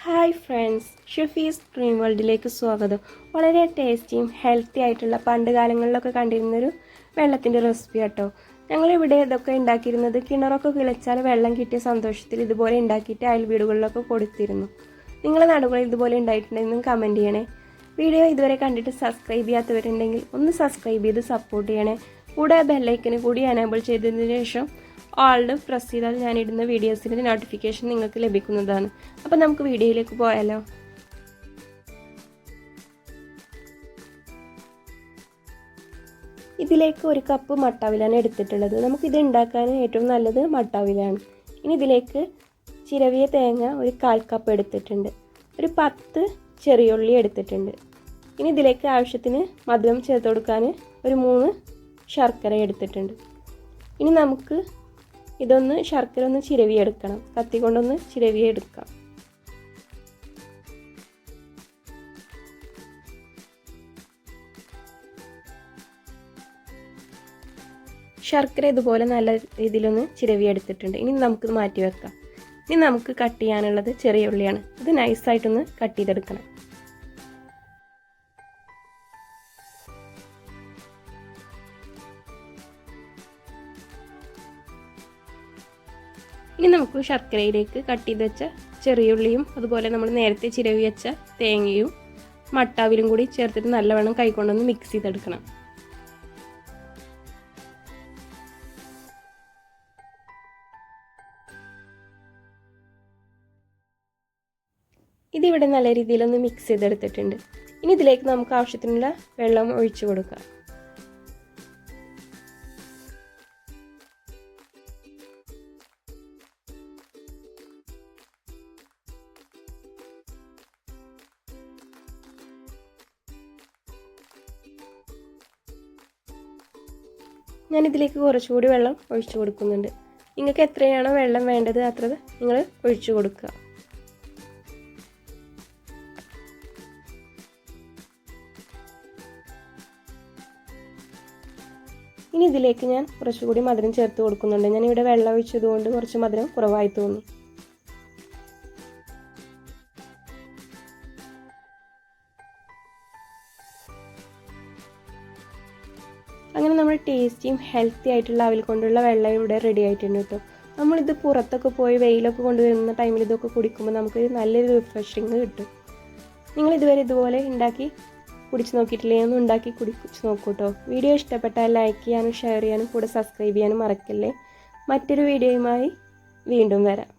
Hi friends, Shafees dream വേൾഡിലേക്ക് സ്വാഗതം. വളരെ ടേസ്റ്റിയും ഹെൽത്തി ആയിട്ടുള്ള പണ്ട് കാലങ്ങളിലൊക്കെ കണ്ടിരുന്നൊരു വെള്ളത്തിൻ്റെ റെസിപ്പി കേട്ടോ. ഞങ്ങളിവിടെ ഇതൊക്കെ ഉണ്ടാക്കിയിരുന്നത് കിണറൊക്കെ കിളച്ചാൽ വെള്ളം കിട്ടിയ സന്തോഷത്തിൽ ഇതുപോലെ ഉണ്ടാക്കിയിട്ട് അയൽ വീടുകളിലൊക്കെ കൊടുത്തിരുന്നു. നിങ്ങളുടെ നാടുകളിൽ ഇതുപോലെ ഉണ്ടായിട്ടുണ്ടെന്നും കമൻറ്റ് ചെയ്യണേ. വീഡിയോ ഇതുവരെ കണ്ടിട്ട് സബ്സ്ക്രൈബ് ചെയ്യാത്തവരുണ്ടെങ്കിൽ ഒന്ന് സബ്സ്ക്രൈബ് ചെയ്ത് സപ്പോർട്ട് ചെയ്യണേ. കൂടെ ബെല്ലൈക്കന് കൂടി എനേബിൾ ചെയ്തതിന് ശേഷം ഓൾഡ് പ്രസ് ചെയ്താൽ ഞാനിടുന്ന വീഡിയോസിൻ്റെ നോട്ടിഫിക്കേഷൻ നിങ്ങൾക്ക് ലഭിക്കുന്നതാണ്. അപ്പോൾ നമുക്ക് വീഡിയോയിലേക്ക് പോയാലോ. ഇതിലേക്ക് 1 കപ്പ് മട്ടാവിലാണ് എടുത്തിട്ടുള്ളത്. നമുക്കിത് ഉണ്ടാക്കാൻ ഏറ്റവും നല്ലത് മട്ടാവിലാണ്. ഇനി ഇതിലേക്ക് ചിരവിയ തേങ്ങ 1/4 കപ്പ് എടുത്തിട്ടുണ്ട്. ഒരു 10 ചെറിയുള്ളി എടുത്തിട്ടുണ്ട്. ഇനി ഇതിലേക്ക് ആവശ്യത്തിന് മധുരം ചേർത്ത് കൊടുക്കാൻ ഒരു 3 ശർക്കര എടുത്തിട്ടുണ്ട്. ഇനി നമുക്ക് ഇതൊന്ന് ശർക്കര ഒന്ന് ചിരവിയെടുക്കണം. കത്തി കൊണ്ടൊന്ന് ചിരവിയെടുക്കാം. ശർക്കര ഇതുപോലെ നല്ല രീതിയിലൊന്ന് ചിരവിയെടുത്തിട്ടുണ്ട്. ഇനി നമുക്കിത് മാറ്റി വെക്കാം. ഇനി നമുക്ക് കട്ട് ചെയ്യാനുള്ളത് ചെറിയ ഉള്ളിയാണ്. ഇത് നൈസായിട്ടൊന്ന് കട്ട് ചെയ്തെടുക്കണം. ഇനി നമുക്ക് ശർക്കരയിലേക്ക് കട്ട് ചെയ്ത് വെച്ച ചെറിയുള്ളിയും അതുപോലെ നമ്മൾ നേരത്തെ ചിരവി വെച്ച തേങ്ങയും മട്ടാവിലും കൂടി ചേർത്തിട്ട് നല്ലവണ്ണം കൈകൊണ്ടൊന്ന് മിക്സ് ചെയ്തെടുക്കണം. ഇതിവിടെ നല്ല രീതിയിലൊന്ന് മിക്സ് ചെയ്തെടുത്തിട്ടുണ്ട്. ഇനി ഇതിലേക്ക് നമുക്ക് ആവശ്യത്തിനുള്ള വെള്ളം ഒഴിച്ചു കൊടുക്കാം. ഞാനിതിലേക്ക് കുറച്ചുകൂടി വെള്ളം ഒഴിച്ചു കൊടുക്കുന്നുണ്ട്. നിങ്ങൾക്ക് എത്രയാണോ വെള്ളം വേണ്ടത് അത്ര നിങ്ങൾ ഒഴിച്ചു കൊടുക്കുക. ഇനി ഇതിലേക്ക് ഞാൻ കുറച്ചുകൂടി മധുരം ചേർത്ത് കൊടുക്കുന്നുണ്ട്. ഞാനിവിടെ വെള്ളം ഒഴിച്ചതുകൊണ്ട് കുറച്ച് മധുരം കുറവായി തോന്നി. അങ്ങനെ നമ്മൾ ടേസ്റ്റിയും ഹെൽത്തി ആയിട്ടുള്ള അവിൽ കൊണ്ടുള്ള വെള്ളം ഇവിടെ റെഡി ആയിട്ടുണ്ട് കേട്ടോ. നമ്മളിത് പുറത്തൊക്കെ പോയി വെയിലൊക്കെ കൊണ്ടുവരുന്ന ടൈമിൽ ഇതൊക്കെ കുടിക്കുമ്പോൾ നമുക്ക് നല്ലൊരു റിഫ്രഷിങ് കിട്ടും. നിങ്ങൾ ഇതുവരെ ഇതുപോലെ ഉണ്ടാക്കി കുടിച്ച് നോക്കിയിട്ടില്ലെങ്കിൽ ഒന്ന് ഉണ്ടാക്കി കുടിച്ച് നോക്കൂ കേട്ടോ. വീഡിയോ ഇഷ്ടപ്പെട്ടാൽ ലൈക്ക് ചെയ്യാനും ഷെയർ ചെയ്യാനും കൂടെ സബ്സ്ക്രൈബ് ചെയ്യാനും മറക്കല്ലേ. മറ്റൊരു വീഡിയോയുമായി വീണ്ടും വരാം.